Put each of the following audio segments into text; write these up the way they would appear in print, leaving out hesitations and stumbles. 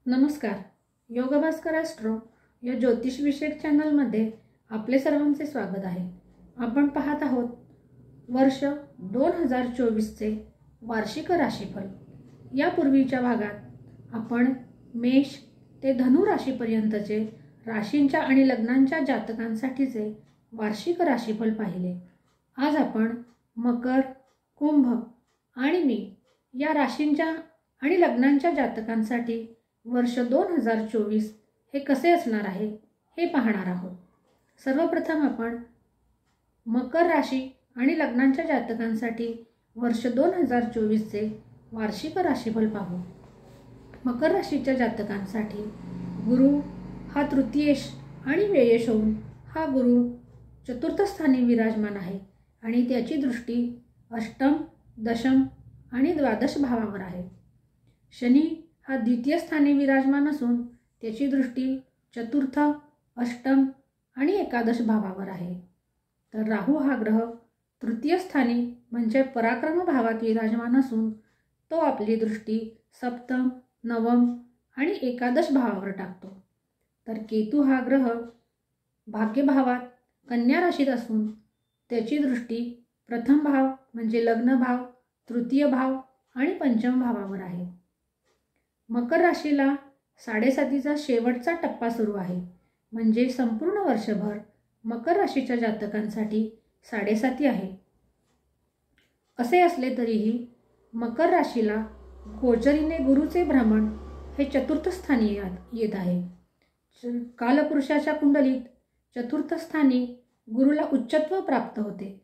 नमस्कार. योगभास्कर ॲस्ट्रो या ज्योतिषविषयक चॅनलमध्ये आपले सर्वांचे स्वागत आहे. आपण पाहत आहोत वर्ष 2024चे वार्षिक राशीफल. यापूर्वीच्या भागात आपण मेष ते धनु राशीपर्यंतचे राशींच्या आणि लग्नांच्या जातकांसाठीचे वार्षिक राशीफल पाहिले. आज आपण मकर, कुंभ आणि मीन या राशींच्या आणि लग्नांच्या जातकांसाठी वर्ष 2024 हे कसे असणार आहे हे पाहणार आहोत. सर्वप्रथम आपण मकर राशी आणि लग्नांच्या जातकांसाठी वर्ष 2024चे वार्षिक राशीफल पाहू. मकर राशीच्या जातकांसाठी गुरु हा तृतीयेश आणि व्ययेश होऊन हा गुरु चतुर्थ स्थानी विराजमान आहे आणि त्याची दृष्टी अष्टम, दशम आणि द्वादश भावावर आहे. शनी हा द्वितीय स्थानी विराजमान असून त्याची दृष्टी चतुर्थ, अष्टम आणि एकादश भावावर आहे. तर राहू हा ग्रह तृतीय स्थानी म्हणजे पराक्रम भावात विराजमान असून तो आपली दृष्टी सप्तम, नवम आणि एकादश भावावर टाकतो. तर केतू हा ग्रह भाग्यभावात कन्या राशीत असून त्याची दृष्टी प्रथम भाव म्हणजे लग्न भाव, तृतीय भाव आणि पंचम भावावर आहे. मकर राशीला 7.5चा शेवटचा टप्पा सुरू आहे, म्हणजे संपूर्ण वर्षभर मकर राशीच्या जातकांसाठी 7.5 आहे. असे असले तरीही मकर राशीला गोचरीने गुरुचे भ्रमण हे चतुर्थ स्थानी येत आहे. कालपुरुषाच्या कुंडलीत चतुर्थ स्थानी गुरुला उच्चत्व प्राप्त होते.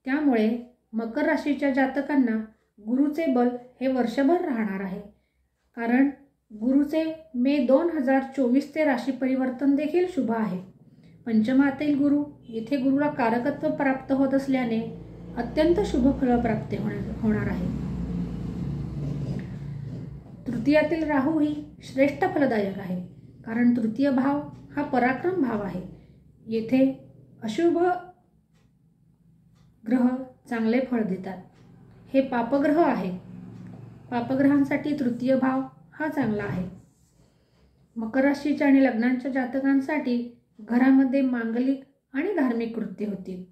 त्यामुळे मकर राशीच्या जातकांना गुरुचे बल हे वर्षभर राहणार आहे. कारण गुरुचे मे 2024चे राशी परिवर्तन देखील शुभ आहे. पंचमातील गुरु येथे गुरुला कारकत्व प्राप्त होत असल्याने अत्यंत शुभ फल प्राप्ती होणार आहे. तृतीयातील राहू ही श्रेष्ठ फलदायक आहे, कारण तृतीय भाव हा पराक्रम भाव आहे. येथे अशुभ ग्रह चांगले फळ देतात. हे पापग्रह आहे. पापग्रहांसाठी तृतीय भाव हा चांगला आहे. मकर राशीच्या आणि लग्नांच्या जातकांसाठी घरामध्ये मांगलिक आणि धार्मिक कृत्य होतील.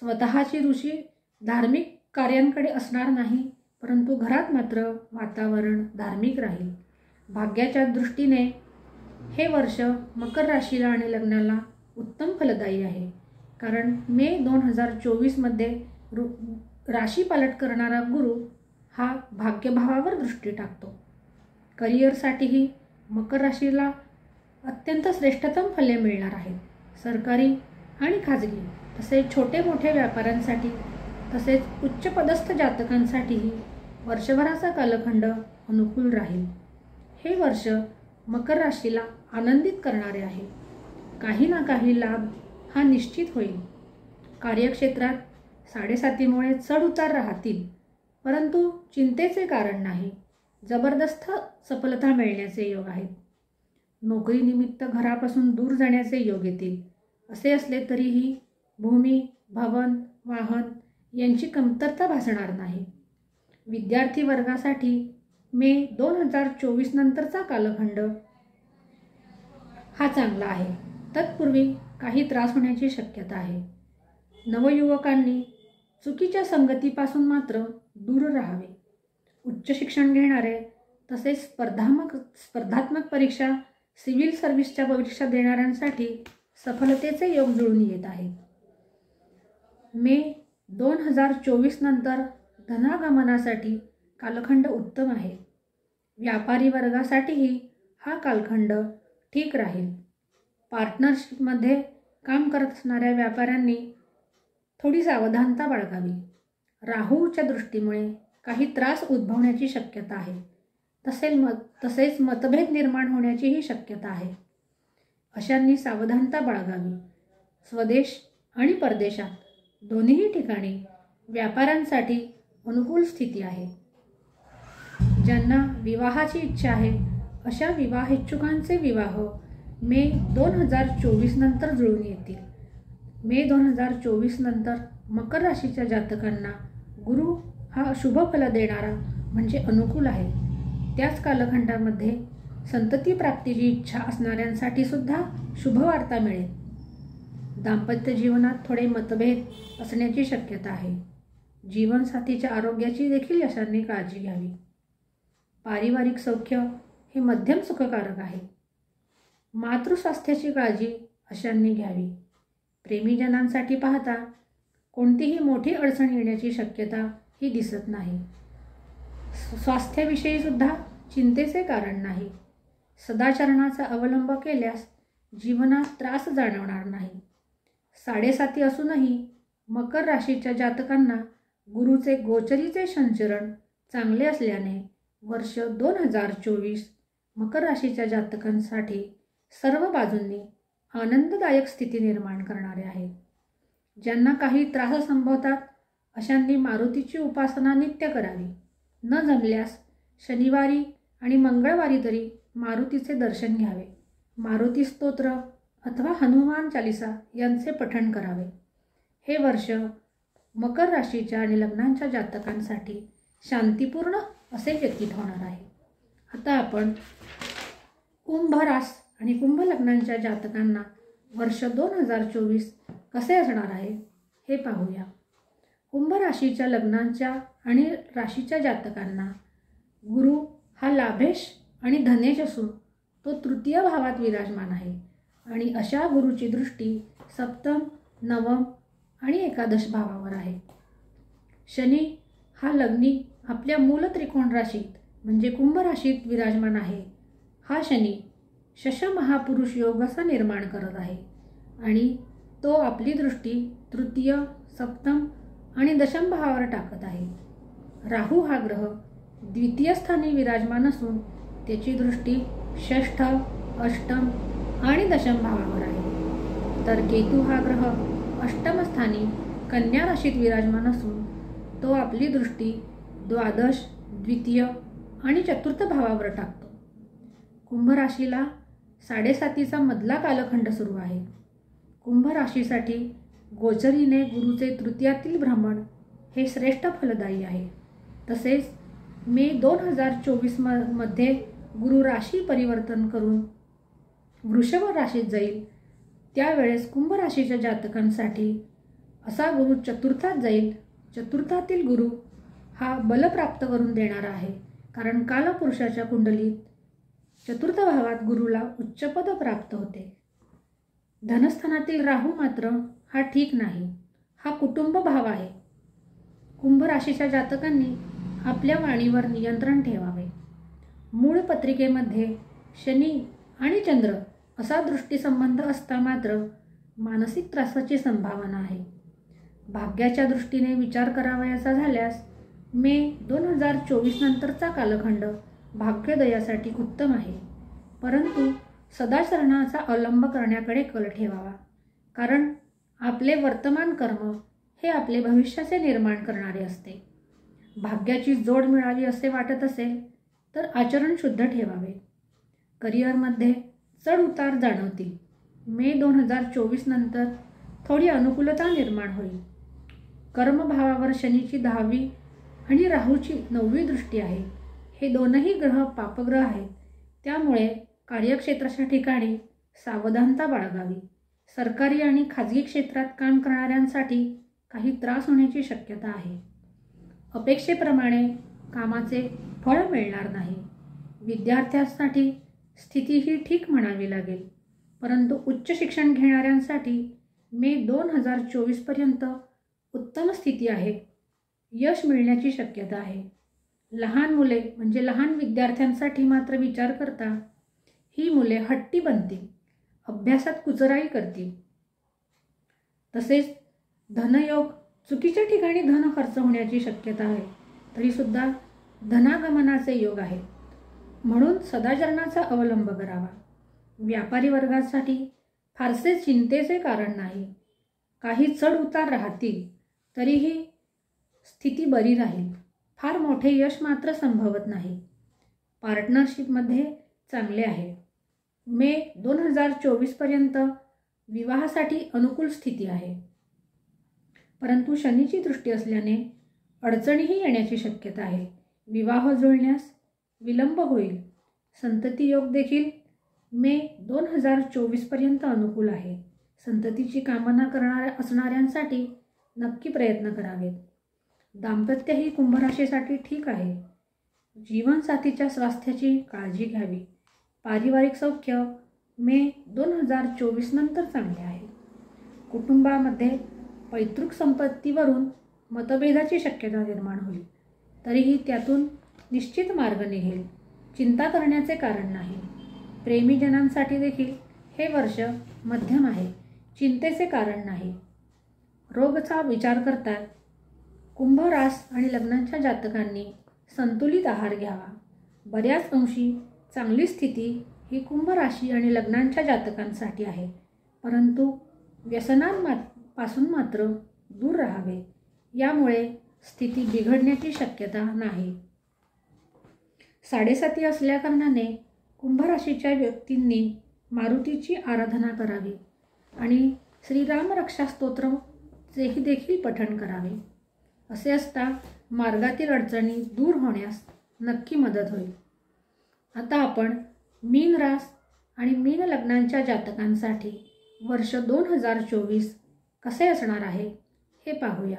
स्वतःची रुची धार्मिक कार्यांकडे असणार नाही, परंतु घरात मात्र वातावरण धार्मिक राहील. भाग्याच्या दृष्टीने हे वर्ष मकर राशीला आणि लग्नाला उत्तम फलदायी आहे. कारण मे 2024मध्ये राशी पालट करणारा गुरु हा भाग्यभावावर दृष्टी टाकतो. करिअरसाठीही मकर राशीला अत्यंत श्रेष्ठतम फले मिळणार आहेत. सरकारी आणि खाजगी तसेच छोटे मोठे व्यापाऱ्यांसाठी तसेच उच्चपदस्थ जातकांसाठीही वर्षभराचा कालखंड अनुकूल राहील. हे वर्ष मकर राशीला आनंदित करणारे आहे. काही ना काही लाभ हा निश्चित होईल. कार्यक्षेत्रात 7.5मुळे चढउतार राहतील, परंतु चिंतेचे कारण नाही. जबरदस्त सफलता मिळण्याचे योग आहेत. नोकरीनिमित्त घरापासून दूर जाण्याचे योग येतील. असे असले तरीही भूमी, भवन, वाहन यांची कमतरता भासणार नाही. विद्यार्थी वर्गासाठी मे 2024 नंतरचा कालखंड हा चांगला आहे. तत्पूर्वी काही त्रास होण्याची शक्यता आहे. नवयुवकांनी चुकीच्या संगतीपासून मात्र दूर राहावे. उच्च शिक्षण घेणारे तसेच स्पर्धात्मक परीक्षा, सिव्हिल सर्व्हिसच्या परीक्षा देणाऱ्यांसाठी सफलतेचे योग जुळून येत आहेत. मे 2024 नंतर धनागमनासाठी कालखंड उत्तम आहे. व्यापारी वर्गासाठीही हा कालखंड ठीक राहील. पार्टनरशिपमध्ये काम करत असणाऱ्या व्यापाऱ्यांनी थोडी सावधानता बाळगावी. राहूच्या दृष्टीमुळे काही त्रास उद्भवण्याची शक्यता आहे. तसेच मतभेद निर्माण होण्याचीही शक्यता आहे. अशांनी सावधानता बाळगावी. स्वदेश आणि परदेशात दोन्ही ठिकाणी व्यापाऱ्यांसाठी अनुकूल स्थिती आहे. ज्यांना विवाहाची इच्छा आहे अशा विवाहेच्छुकांचे विवाह मे 2024 नंतर जुळून येतील. मे 2024 नंतर मकर राशीच्या जातकांना गुरु हा शुभ फल देणारा म्हणजे अनुकूल आहे. त्याच कालखंडामध्ये संतती प्राप्तीची इच्छा असणाऱ्यांसाठी सुद्धा शुभवार्ता मिळेल. दाम्पत्य जीवनात थोडे मतभेद असण्याची शक्यता आहे. जीवनसाथीच्या आरोग्याची देखील यशाने काळजी घ्यावी. पारिवारिक सौख्य हे मध्यम सुखकारक आहे. मातृस्वास्थ्याची काळजी अशांनी घ्यावी. प्रेमीजनांसाठी पाहता कोणतीही मोठी अडचण येण्याची शक्यता ही दिसत नाही. स्वास्थ्याविषयी सुद्धा चिंतेचे कारण नाही. सदाचरणाचा अवलंब केल्यास जीवनात त्रास जाणवणार नाही. 7.5 असूनही मकर राशीच्या जातकांना गुरुचे गोचरीचे संचरण चांगले असल्याने वर्ष 2024 मकर राशीच्या जातकांसाठी सर्व बाजूंनी आनंददायक स्थिती निर्माण करणारे आहे. ज्यांना काही त्रास संभवतात अशांनी मारुतीची उपासना नित्य करावी. न जमल्यास शनिवारी आणि मंगळवारी तरी मारुतीचे दर्शन घ्यावे. मारुती स्तोत्र अथवा हनुमान चालिसा यांचे पठण करावे. हे वर्ष मकर राशीच्या आणि लग्नांच्या जातकांसाठी शांतीपूर्ण असे व्यतीत होणार आहे. आता आपण कुंभ रास आणि कुंभ लग्नांच्या जातकांना वर्ष 2024 कसे असणार आहे हे पाहूया. कुंभ राशीच्या लग्नांच्या आणि राशीच्या जातकांना गुरु हा लाभेश आणि धनेश असून तो तृतीय भावात विराजमान आहे आणि अशा गुरुची दृष्टी सप्तम, नवम आणि एकादश भावावर आहे. शनी हा लग्नी आपल्या मूल त्रिकोण राशीत म्हणजे कुंभ राशीत विराजमान आहे. हा शनी शश महापुरुष योग असा निर्माण करत आहे आणि तो आपली दृष्टी तृतीय, सप्तम आणि दशम भावावर टाकत आहे. राहू हा ग्रह द्वितीय स्थानी विराजमान असून त्याची दृष्टी षष्ठ, अष्टम आणि दशम भावावर आहे. तर केतू हा ग्रह अष्टम स्थानी कन्या राशीत विराजमान असून तो आपली दृष्टी द्वादश, द्वितीय आणि चतुर्थ भावावर टाकतो. कुंभ राशीला 7.5 मधला कालखंड सुरू आहे. कुंभ राशीसाठी गोचरीने गुरुचे तृतीयातील भ्रमण हे श्रेष्ठ फलदायी आहे. तसेच मे 2024 मध्ये गुरु राशी परिवर्तन करून वृषभ राशीत जाईल. त्यावेळेस कुंभ राशीच्या जातकांसाठी असा गुरु चतुर्थात जाईल. चतुर्थातील गुरु हा बल प्राप्त करून देणारा आहे, कारण कालपुरुषाच्या कुंडलीत चतुर्थ भावात गुरुला उच्चपद प्राप्त होते. धनस्थानातील राहू मात्र हा ठीक नाही. हा कुटुंब भाव आहे. कुंभ राशीच्या जातकांनी आपल्या वाणीवर नियंत्रण ठेवावे. मूळ पत्रिकेमध्ये शनी आणि चंद्र असा दृष्टीसंबंध असता मात्र मानसिक त्रासाची संभावना आहे. भाग्याच्या दृष्टीने विचार करावयाचा झाल्यास मे 2024 नंतरचा कालखंड भाग्योदयासाठी उत्तम आहे. परंतु सदाचरणाचा अवलंब करण्याकडे कल ठेवावा, कारण आपले वर्तमान कर्म हे आपले भविष्याचे निर्माण करणारे असते. भाग्याची जोड मिळावी असे वाटत असेल तर आचरण शुद्ध ठेवावे. करिअरमध्ये चढ उतार जाणवतील. मे 2024 नंतर थोडी अनुकूलता निर्माण होईल. कर्मभावावर शनीची 10वी आणि राहूची 9वी दृष्टी आहे. हे दोनही ग्रह पापग्रह आहेत. त्यामुळे कार्यक्षेत्राच्या ठिकाणी सावधानता बाळगावी. सरकारी आणि खाजगी क्षेत्रात काम करणाऱ्यांसाठी काही त्रास होण्याची शक्यता आहे. अपेक्षेप्रमाणे कामाचे फळ मिळणार नाही. विद्यार्थ्यांसाठी स्थिती ही ठीक म्हणावी लागेल. परंतु उच्च शिक्षण घेणाऱ्यांसाठी मे 2024 पर्यंत उत्तम स्थिती आहे. यश मिळण्याची शक्यता आहे. लहान मुले म्हणजे लहान विद्यार्थ्यांसाठी मात्र विचार करता ही मुले हट्टी बनतील, अभ्यासात कुचराई करतील. तसेच धनयोग चुकीच्या ठिकाणी धन खर्च होण्याची शक्यता आहे. तरीसुद्धा धनागमनाचे योग आहे, म्हणून सदाचरणाचा अवलंब करावा. व्यापारी वर्गासाठी फारसे चिंतेचे कारण नाही. काही चढ उतार राहतील तरीही स्थिती बरी राहील. फार मोठे यश मात्र संभवत नाही. पार्टनरशिपमध्ये चांगले आहे. मे 2024 पर्यंत विवाहासाठी अनुकूल स्थिती आहे. परंतु शनीची दृष्टी असल्याने अडचणीही येण्याची शक्यता आहे. विवाह जुळण्यास विलंब होईल. संतती योग देखील मे 2024 पर्यंत अनुकूल आहे. संततीची कामना असणाऱ्यांसाठी नक्की प्रयत्न करावेत. दाम्पत्यही कुंभ राशीसाठी ठीक आहे. जीवनसाथीच्या स्वास्थ्याची काळजी घ्यावी. पारिवारिक सौख्य मे 2024 नंतर चांगले आहे. कुटुंबामध्ये पैतृक संपत्तीवरून मतभेदाची शक्यता निर्माण होईल. तरीही त्यातून निश्चित मार्ग निघेल. चिंता करण्याचे कारण नाही. प्रेमीजनांसाठी देखील हे वर्ष मध्यम आहे. चिंतेचे कारण नाही. रोगचा विचार करता कुंभ रास आणि लग्नांच्या जातकांनी संतुलित आहार घ्यावा. बऱ्याच अंशी चांगली स्थिती ही कुंभ राशी आणि लग्नांच्या जातकांसाठी आहे. परंतु व्यसनांपासून मात्र दूर राहावे. यामुळे स्थिती बिघडण्याची शक्यता नाही. 7.5 असल्याकारणाने कुंभ राशीच्या व्यक्तींनी मारुतीची आराधना करावी आणि श्रीराम रक्षा स्तोत्रचेही देखील पठण करावे. असे असता मार्गातील अडचणी दूर होण्यास नक्की मदत होईल. आता आपण मीन रास आणि मीन लग्नांच्या जातकांसाठी वर्ष 2024 कसे असणार आहे हे पाहूया.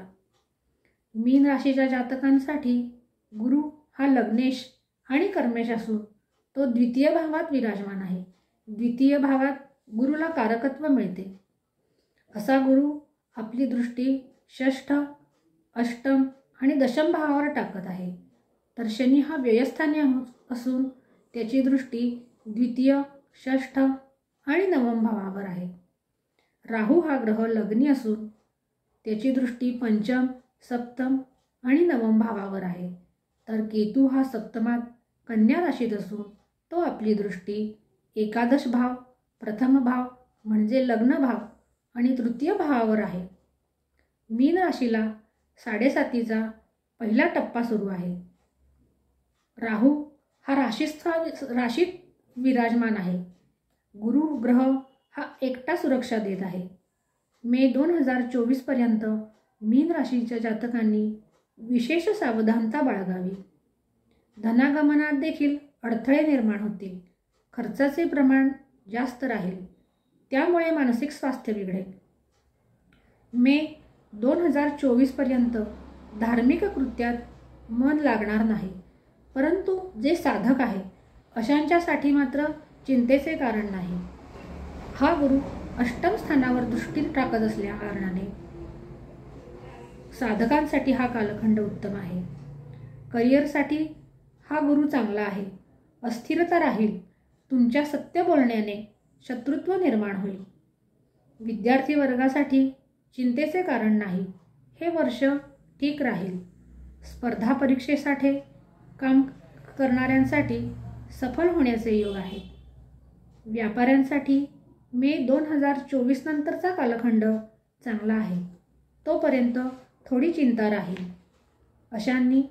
मीन राशीच्या जातकांसाठी गुरु हा लग्नेश आणि कर्मेश असून तो द्वितीय भावात विराजमान आहे. द्वितीय भावात गुरुला कारकत्व मिळते. असा गुरु आपली दृष्टी षष्ठ, अष्टम आणि दशम भावावर टाकत आहे. तर शनी हा व्ययस्थानी असून त्याची दृष्टी द्वितीय, षष्ठ आणि नवम भावावर आहे. राहू हा ग्रह लग्नी असून त्याची दृष्टी पंचम, सप्तम आणि नवम भावावर आहे. तर केतू हा सप्तमात कन्या राशीत असून तो आपली दृष्टी एकादश भाव, प्रथम भाव म्हणजे लग्न भाव आणि तृतीय भावावर आहे. मीन राशीला 7.5चा पहिला टप्पा सुरू आहे. राहू हा राशीत विराजमान आहे. गुरु ग्रह हा एकटा सुरक्षा देत आहे. मे 2024 पर्यंत मीन राशीच्या जातकांनी विशेष सावधानता बाळगावी. धनागमनात देखील अडथळे निर्माण होतील. खर्चाचे प्रमाण जास्त राहील. त्यामुळे मानसिक स्वास्थ्य बिघडेल. मे 2024 पर्यंत धार्मिक कृत्यात मन लागणार नाही. परंतु जे साधक आहे अशांच्यासाठी मात्र चिंतेचे कारण नाही. हा गुरु अष्टम स्थानावर दृष्टी टाकत असल्या कारणाने साधकांसाठी हा कालखंड उत्तम आहे. करिअरसाठी हा गुरु चांगला आहे. अस्थिरता राहील. तुमच्या सत्य बोलण्याने शत्रुत्व निर्माण होईल. विद्यार्थी वर्गासाठी चिंतेचे कारण नाही. हे वर्ष ठीक राहील. स्पर्धा परीक्षेसाठी काम करणाऱ्यांसाठी सफल होण्याचे योग आहे. व्यापाऱ्यांसाठी मे 2024 नंतरचा कालखंड चांगला आहे. तोपर्यंत थोडी चिंता राहील. अशांनी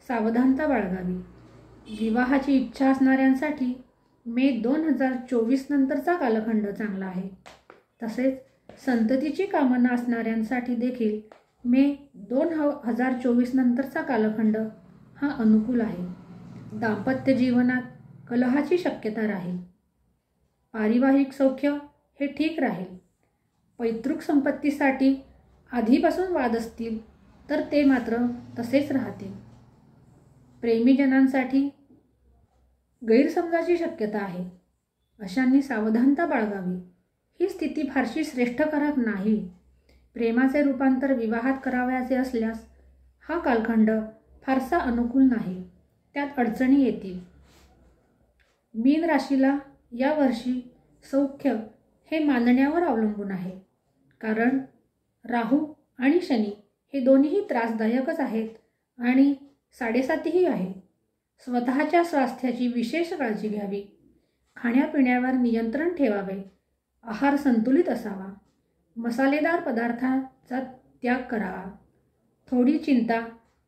सावधानता बाळगावी. विवाहाची इच्छा असणाऱ्यांसाठी मे 2024 नंतरचा कालखंड चांगला आहे. तसेच संततीची कामना असणाऱ्यांसाठी देखील मे 2024 नंतरचा कालखंड हा अनुकूल आहे. दाम्पत्य जीवनात कलहाची शक्यता राहील. पारिवारिक सौख्य हे ठीक राहील. पैतृक संपत्तीसाठी आधीपासून वाद असतील तर ते मात्र तसेच राहतील. प्रेमीजनांसाठी गैरसमजाची शक्यता आहे. अशांनी सावधानता बाळगावी. ही स्थिती फारशी श्रेष्ठकारक नाही. प्रेमाचे रूपांतर विवाहात करावयाचे असल्यास हा कालखंड फारसा अनुकूल नाही. त्यात अडचणी येतील. मीन राशीला यावर्षी सौख्य हे मानण्यावर अवलंबून आहे. कारण राहू आणि शनी हे दोन्हीही त्रासदायकच आहेत आणि 7.5ही आहे. स्वतःच्या स्वास्थ्याची विशेष काळजी घ्यावी. खाण्यापिण्यावर नियंत्रण ठेवावे. आहार संतुलित असावा. मसालेदार पदार्थांचा त्याग करावा. थोडी चिंता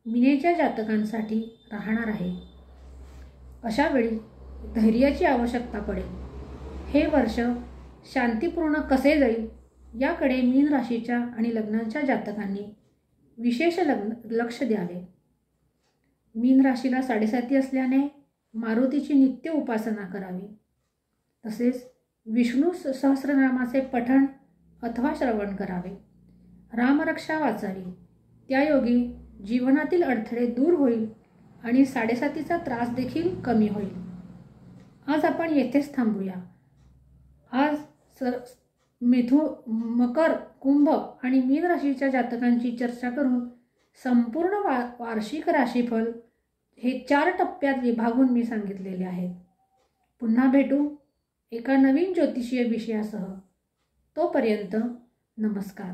मीनेच्या जातकांसाठी राहणार आहे. अशा वेळी धैर्याची आवश्यकता पडेल. हे वर्ष शांतीपूर्ण कसे जाईल याकडे मीन राशीच्या आणि लग्नाच्या जातकांनी विशेष लक्ष द्यावे. मीन राशीला 7.5 असल्याने मारुतीची नित्य उपासना करावी. तसेच विष्णू सहस्रनामाचे पठण अथवा श्रवण करावे. रामरक्षा वाचावी. त्यायोगे जीवनातील अडथळे दूर होईल आणि साडेसातीचा त्रास देखील कमी होईल. आज आपण येथेच थांबूया. आज मकर, कुंभ आणि मीन राशीच्या जातकांची चर्चा करून संपूर्ण वार्षिक राशीफल हे 4 टप्प्यात विभागून मी सांगितलेले आहेत. पुन्हा भेटू एका नवीन ज्योतिषीय विषयासह. तोपर्यंत नमस्कार.